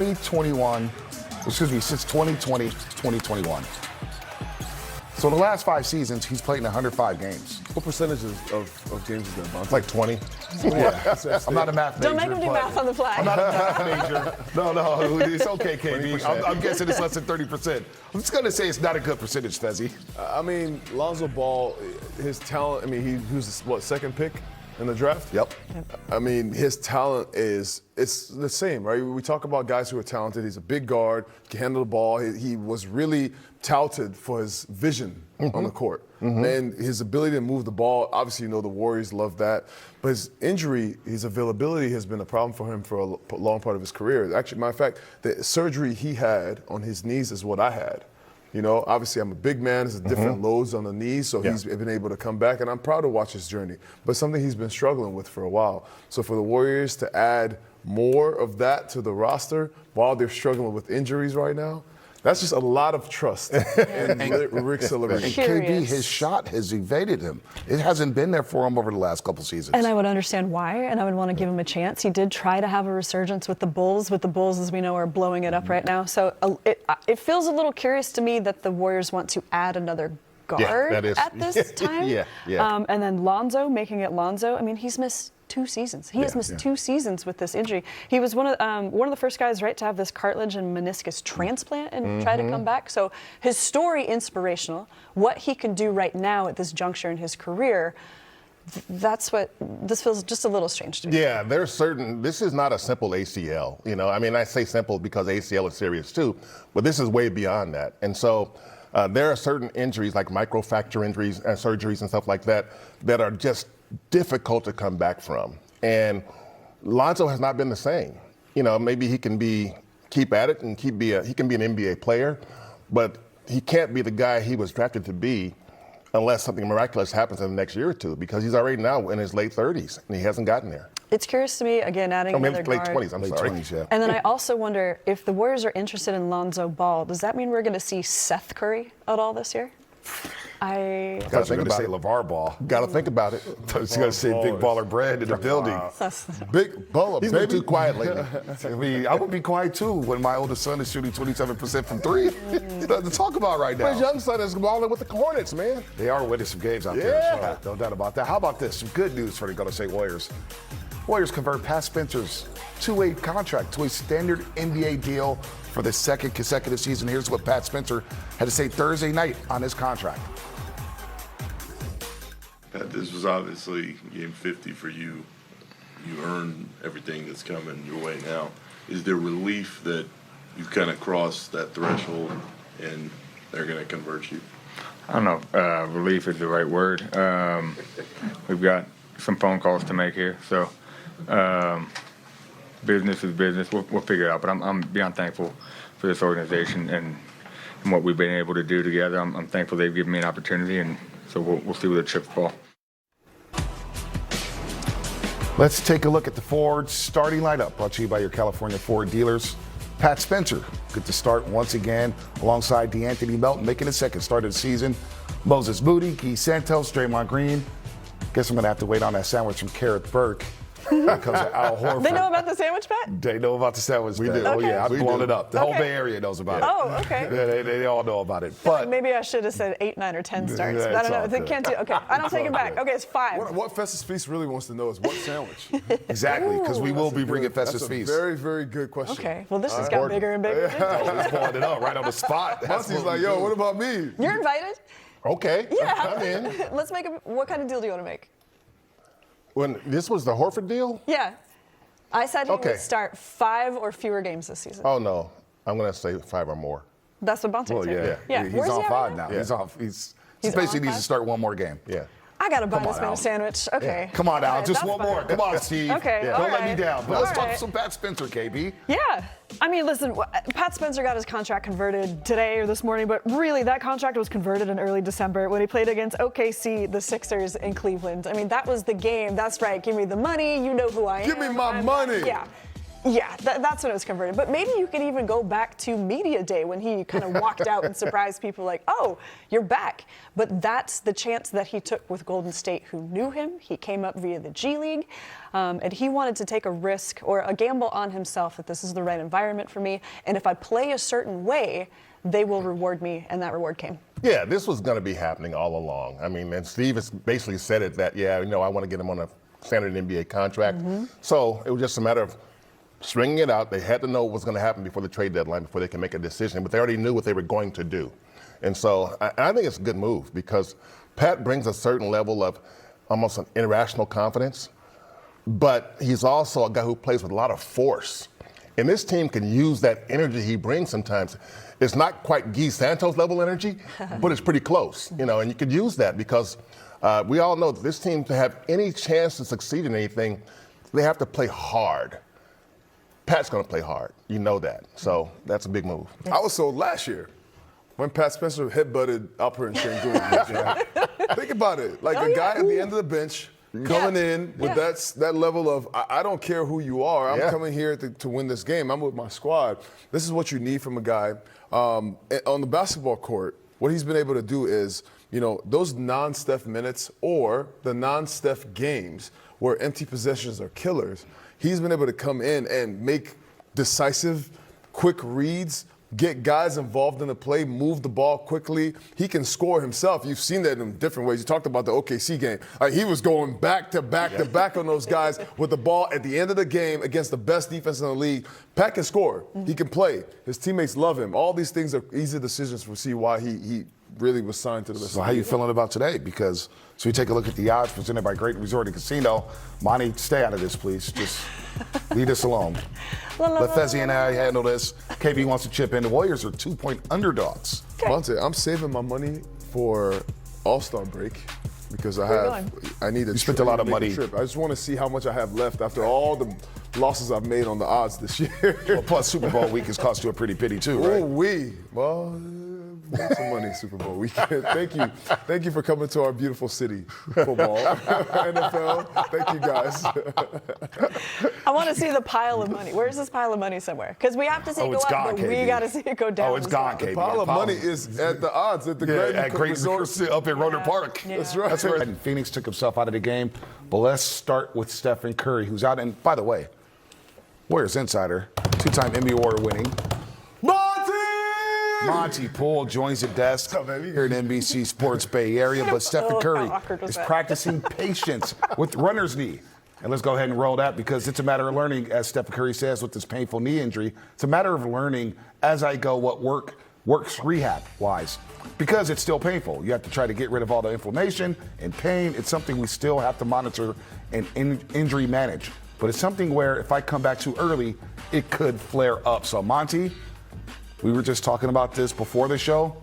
2021, since 2020, 2021. So the last 5 seasons, he's played in 105 games. What percentage of games is that, Bob? It's like 20. Yeah. I'm not a math major. Don't make him do math on the fly. I'm not a math major. No, it's okay, KB. I'm guessing it's less than 30%. I'm just going to say it's not a good percentage, Fezzi. I mean, Lonzo Ball, his talent, he was, second pick in the draft? Yep. I mean, his talent it's the same, right? We talk about guys who are talented. He's a big guard, can handle the ball. He was really touted for his vision on the court. And his ability to move the ball. Obviously, the Warriors love that. But his injury, his availability has been a problem for him for a long part of his career. Actually, matter of fact, the surgery he had on his knees is what I had. Obviously I'm a big man. There's different loads on the knees, so he's been able to come back, and I'm proud to watch his journey. But something he's been struggling with for a while. So for the Warriors to add more of that to the roster while they're struggling with injuries right now, that's just a lot of trust in Rick Silverman. And KB, his shot has evaded him. It hasn't been there for him over the last couple seasons. And I would understand why, and I would want to give him a chance. He did try to have a resurgence with the Bulls. With the Bulls, as we know, are blowing it up right now. So it feels a little curious to me that the Warriors want to add another guard at this time. And then Lonzo, making it Lonzo. He's missed 2 seasons. He has missed 2 seasons with this injury. He was one of the first guys, right, to have this cartilage and meniscus transplant and try to come back. So his story, inspirational. What he can do right now at this juncture in his career, that's what this feels just a little strange to me. Yeah, this is not a simple ACL. I say simple because ACL is serious too, but this is way beyond that. And so there are certain injuries like microfracture injuries and surgeries and stuff like that that are just difficult to come back from. And Lonzo has not been the same. Maybe he can keep at it and he can be an NBA player, but he can't be the guy he was drafted to be unless something miraculous happens in the next year or two, because he's already now in his late 30s and he hasn't gotten there. It's curious to me, again, adding another late guard. 20s, I'm sorry. 20s, yeah. And then I also wonder if the Warriors are interested in Lonzo Ball, does that mean we're going to see Seth Curry at all this year? I thought you were going to say LeVar Ball. Got to think about it. I was going to say Big Baller Brand in the building. Big Baller, He's been too quiet lately. I would be quiet too when my oldest son is shooting 27% from 3. Nothing to talk about right now. His young son is balling with the Hornets, man. They are winning some games out there. No doubt about that. How about this? Some good news for the Golden State Warriors. Warriors convert Pat Spencer's 2-way contract to a standard NBA deal for the second consecutive season. Here's what Pat Spencer had to say Thursday night on his contract. Pat, this was obviously game 50 for you. You earned everything that's coming your way now. Is there relief that you've kind of crossed that threshold and they're going to convert you? I don't know. Relief is the right word. We've got some phone calls to make here, so business is business. We'll figure it out. But I'm beyond thankful for this organization and what we've been able to do together. I'm thankful they've given me an opportunity, and so we'll see where the chips fall. Let's take a look at the Ford starting lineup, brought to you by your California Ford dealers. Pat Spencer, good to start once again alongside DeAnthony Melton, making his second start of the season. Moses Moody, Guy Santos, Draymond Green. Guess I'm going to have to wait on that sandwich from Kareth Burke. That comes to Al Horford. They know about the sandwich, Pat? They know about the sandwich. We do. Oh, Okay. yeah, I've blown it up. The whole Bay Area knows about it. Oh, okay. Yeah, they all know about it. But Maybe I should have said 8, 9, or 10 starts. Yeah, But I it's don't know. all They good. can't do. Okay, I don't take it back. Okay, it's 5. What Festus Feast really wants to know is what sandwich? exactly, because we will be bringing Festus That's a Feast. very, very good question. Okay, well, this has got bigger and bigger. He's pulling it up right on the spot. Musty's like, yo, what about me? You're invited. Okay. Yeah. I'm in. Let's make what kind of deal do you want to make? When this was the Horford deal? Yeah. I said he Okay. would start 5 or fewer games this season. Oh, no. I'm going to say 5 or more. That's what Bonte Well, said. yeah. Yeah. He's Where's on he at 5 right now. Yeah. He's off. He's He's basically on needs to 5? start one more game. Yeah. I got to buy Come this on, man Al. a sandwich. Okay. Come on, Al. All right, Just that's one fine. more. Come on, Steve. Okay, Don't all let me right. down. But All let's talk right. some Pat Spencer, KB. Yeah. Listen, Pat Spencer got his contract converted today or this morning, but really that contract was converted in early December when he played against OKC, the Sixers in Cleveland. That was the game. That's right. Give me the money. You know who I am. Give me my I'm money. Yeah. Yeah, that's when it was converted. But maybe you could even go back to media day when he kind of walked out and surprised people like, oh, you're back. But that's the chance that he took with Golden State, who knew him. He came up via the G League, and he wanted to take a risk or a gamble on himself that this is the right environment for me. And if I play a certain way, they will reward me, and that reward came. Yeah, this was going to be happening all along. I mean, and Steve has basically said it that, yeah, I want to get him on a standard NBA contract. So it was just a matter of stringing it out. They had to know what was going to happen before the trade deadline, before they can make a decision, but they already knew what they were going to do. And so I think it's a good move because Pat brings a certain level of almost an irrational confidence, but he's also a guy who plays with a lot of force. And this team can use that energy he brings sometimes. It's not quite Guy Santos level energy, but it's pretty close, and you could use that because we all know that this team, to have any chance to succeed in anything, they have to play hard. Pat's going to play hard. You know that. So that's a big move. I was sold last year when Pat Spencer headbutted Alperen and Sengun. Think about it. Like a guy at the end of the bench coming in with that level of, I don't care who you are. I'm coming here to win this game. I'm with my squad. This is what you need from a guy. On the basketball court, what he's been able to do is, those non-Steph minutes or the non-Steph games where empty possessions are killers, he's been able to come in and make decisive, quick reads, get guys involved in the play, move the ball quickly. He can score himself. You've seen that in different ways. You talked about the OKC game. He was going back to back to back on those guys with the ball at the end of the game against the best defense in the league. Pat can score. He can play. His teammates love him. All these things are easy decisions to see why he really was signed to the list. So how you feeling about today? Because so we take a look at the odds presented by Great Resort and Casino. Monty, stay out of this, please. Just leave this alone. Let Fezzi and I handle this. KB wants to chip in. The Warriors are 2-point underdogs. Monte, I'm saving my money for All-Star break because I need a You spent a lot of money. Trip. I just want to see how much I have left after all the losses I've made on the odds this year. Well, plus Super Bowl week has cost you a pretty penny too, right? Well, make some money Super Bowl weekend. Thank you for coming to our beautiful city. Football, NFL. Thank you guys. I want to see the pile of money. Where's this pile of money somewhere? Because we have to see it go up, gone, but we KB. got to see it go down. Oh, it's gone, KB. The pile of money is at the odds at the Great Resort. up at Roder Park. Yeah. That's right. That's right. And Phoenix took himself out of the game. But let's start with Stephen Curry, who's out. And by the way, Warriors insider, two-time NBA award winning Monty Poole joins the desk here at NBC Sports Bay Area. But Stephen Curry is practicing patience with runner's knee. And let's go ahead and roll that because it's a matter of learning, as Stephen Curry says, with this painful knee injury. It's a matter of learning as I go what works rehab-wise because it's still painful. You have to try to get rid of all the inflammation and pain. It's something we still have to monitor and injury manage. But it's something where if I come back too early, it could flare up. So, Monty, we were just talking about this before the show.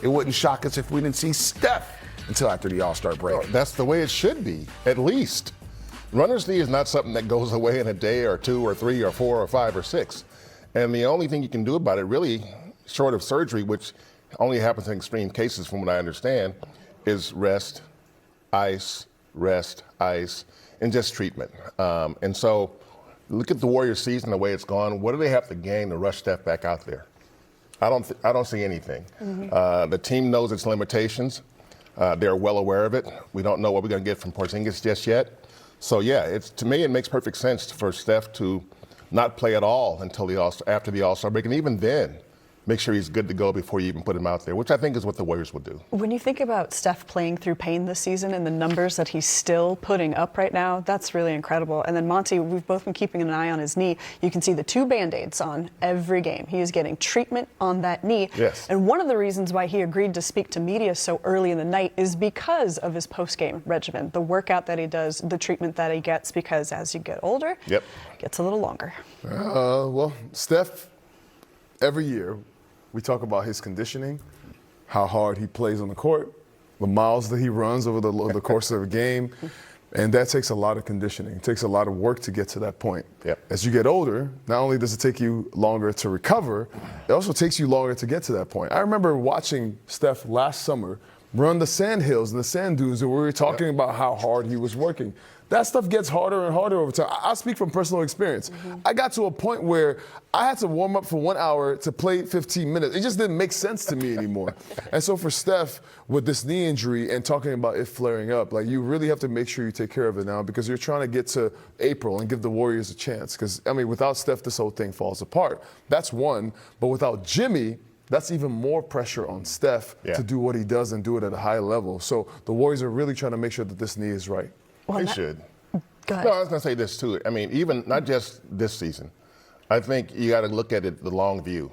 It wouldn't shock us if we didn't see Steph until after the All-Star break. That's the way it should be, at least. Runner's knee is not something that goes away in a day or 2 or 3 or 4 or 5 or 6. And the only thing you can do about it, really, short of surgery, which only happens in extreme cases from what I understand, is rest, ice, and just treatment. And so look at the Warriors season, the way it's gone. What do they have to gain to rush Steph back out there? I don't see anything. The team knows its limitations. They're well aware of it. We don't know what we're going to get from Porzingis just yet. So yeah, to me it makes perfect sense for Steph to not play at all until after the All-Star break, and even then, make sure he's good to go before you even put him out there, which I think is what the Warriors will do. When you think about Steph playing through pain this season and the numbers that he's still putting up right now, that's really incredible. And then Monty, we've both been keeping an eye on his knee. You can see the 2 Band-Aids on every game. He is getting treatment on that knee. Yes. And one of the reasons why he agreed to speak to media so early in the night is because of his post-game regimen, the workout that he does, the treatment that he gets, because as you get older, it gets a little longer. Well, Steph, every year, we talk about his conditioning, how hard he plays on the court, the miles that he runs over the course of a game, and that takes a lot of conditioning. It takes a lot of work to get to that point. As you get older, not only does it take you longer to recover, it also takes you longer to get to that point. I remember watching Steph last summer run the sand hills and the sand dunes, and we were talking about how hard he was working. that stuff gets harder and harder over time. I speak from personal experience. I got to a point where I had to warm up for 1 hour to play 15 minutes. It just didn't make sense to me anymore. And so for Steph, with this knee injury and talking about it flaring up, like, you really have to make sure you take care of it now, because you're trying to get to April and give the Warriors a chance. Because, I mean, without Steph, this whole thing falls apart. That's one. But without Jimmy, that's even more pressure on Steph to do what he does and do it at a high level. So the Warriors are really trying to make sure that this knee is right. They should. Go ahead. No, I was going to say this too. I mean, even not just this season. I think you got to look at it the long view,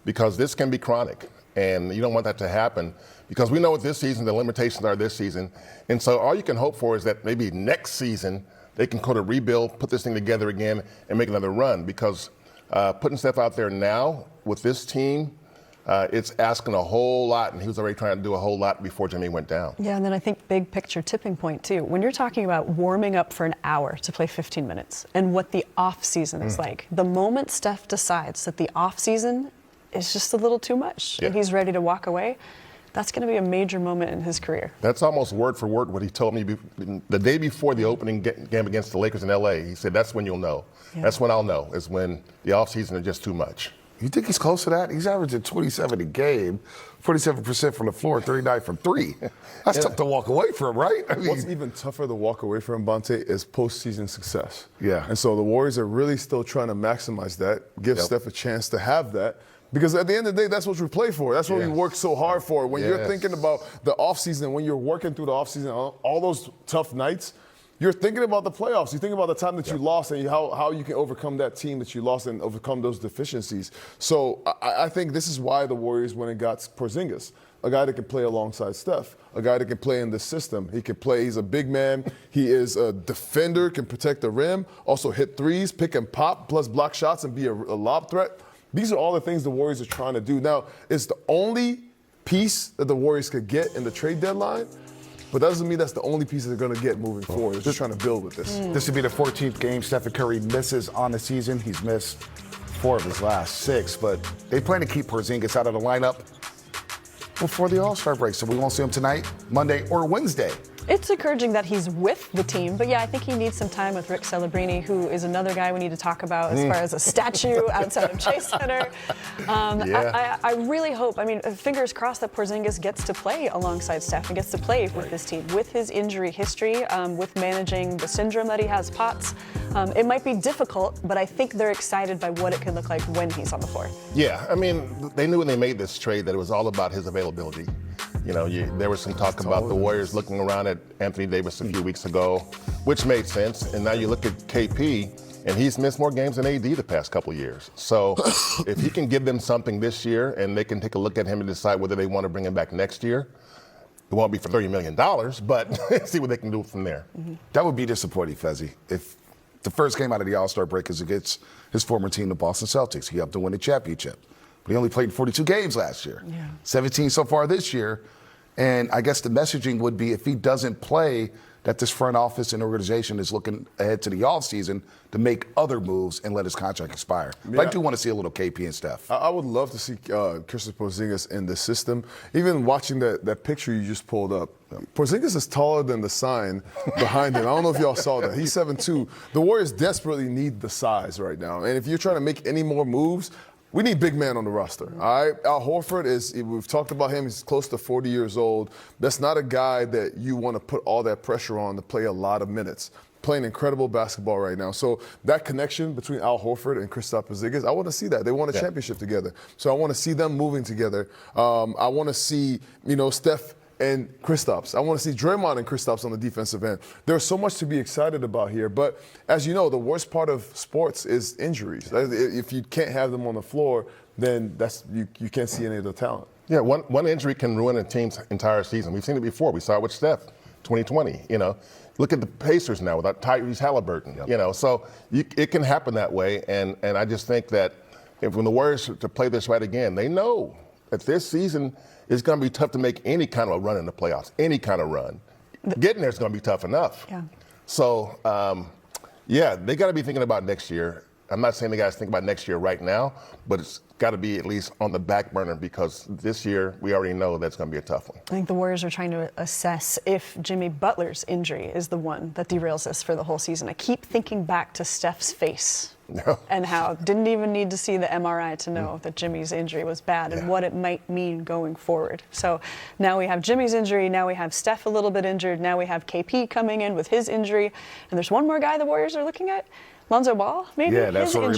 because this can be chronic, and you don't want that to happen, because we know what this season, the limitations are this season. And so all you can hope for is that maybe next season they can kind of rebuild, put this thing together again, and make another run, because putting Steph out there now with this team, it's asking a whole lot, and he was already trying to do a whole lot before Jimmy went down. Yeah, and then I think big picture tipping point too. When you're talking about warming up for an hour to play 15 minutes and what the off season is like, the moment Steph decides that the off season is just a little too much and he's ready to walk away, that's going to be a major moment in his career. That's almost word for word what he told me the day before the opening game against the Lakers in LA. He said, that's when you'll know. Yeah. That's when I'll know, is when the offseason is just too much. You think he's close to that? He's averaging 27 a game, 47% from the floor, 39 from three. That's tough to walk away from, right? I mean, what's even tougher to walk away from, Bonte, is postseason success. Yeah. And so the Warriors are really still trying to maximize that, give Steph a chance to have that. Because at the end of the day, that's what we play for. That's what we work so hard for. When you're thinking about the offseason, when you're working through the offseason, all those tough nights, you're thinking about the playoffs. You think about the time that you lost and how you can overcome that team that you lost and overcome those deficiencies. So I think this is why the Warriors went and got Porzingis, a guy that can play alongside Steph, a guy that can play in the system. He can play. He's a big man. He is a defender, can protect the rim, also hit threes, pick and pop, plus block shots and be a lob threat. These are all the things the Warriors are trying to do. Now, it's the only piece that the Warriors could get in the trade deadline, but that doesn't mean that's the only piece they're going to get moving forward. They're just trying to build with this. This would be the 14th game Stephen Curry misses on the season. He's missed 4 of his last 6, but they plan to keep Porzingis out of the lineup before the All-Star break, so we won't see him tonight, Monday, or Wednesday. It's encouraging that he's with the team, but yeah, I think he needs some time with Rick Celebrini, who is another guy we need to talk about as far as a statue outside of Chase Center. I really hope, I mean, fingers crossed that Porzingis gets to play alongside Steph and gets to play with this team. With his injury history, with managing the syndrome that he has, POTS, it might be difficult, but I think they're excited by what it can look like when he's on the floor. Yeah, I mean, they knew when they made this trade that it was all about his availability. You know, there was some talk about the Warriors looking around at Anthony Davis a few weeks ago, which made sense. And now you look at KP, and he's missed more games than AD the past couple of years. So if he can give them something this year and they can take a look at him and decide whether they want to bring him back next year, it won't be for $30 million, but see what they can do from there. That would be disappointing, Fezzi, if the first game out of the All-Star break is against his former team, the Boston Celtics. He helped them win the championship. But he only played 42 games last year, 17 so far this year. And I guess the messaging would be if he doesn't play, that this front office and organization is looking ahead to the offseason to make other moves and let his contract expire. But I do want to see a little KP and Steph. I would love to see Kristaps Porzingis in the system. Even watching that picture you just pulled up, Porzingis is taller than the sign behind him. I don't know if y'all saw that. He's 7'2". The Warriors desperately need the size right now. And if you're trying to make any more moves, we need big man on the roster, all right? Al Horford we've talked about him, he's close to 40 years old. That's not a guy that you want to put all that pressure on to play a lot of minutes. Playing incredible basketball right now. So that connection between Al Horford and Kristaps Porzingis, I want to see that. They won a championship together. So I want to see them moving together. I want to see, Steph and Kristaps. I want to see Draymond and Kristaps on the defensive end. There's so much to be excited about here. But as you know, the worst part of sports is injuries. If you can't have them on the floor, then you can't see any of the talent. Yeah, one injury can ruin a team's entire season. We've seen it before. We saw it with Steph, 2020. Look at the Pacers now without Tyrese Halliburton. So it can happen that way. And I just think that when the Warriors to play this right again, they know that this season is going to be tough to make any kind of a run in the playoffs, any kind of run. Getting there is going to be tough enough. Yeah. So, they got to be thinking about next year. I'm not saying the guys think about next year right now, but it's got to be at least on the back burner because this year we already know that's going to be a tough one. I think the Warriors are trying to assess if Jimmy Butler's injury is the one that derails this for the whole season. I keep thinking back to Steph's face and how didn't even need to see the MRI to know that Jimmy's injury was bad and what it might mean going forward. So now we have Jimmy's injury, now we have Steph a little bit injured, now we have KP coming in with his injury, and there's one more guy the Warriors are looking at, Lonzo Ball, maybe? Yeah, that's his what we're injury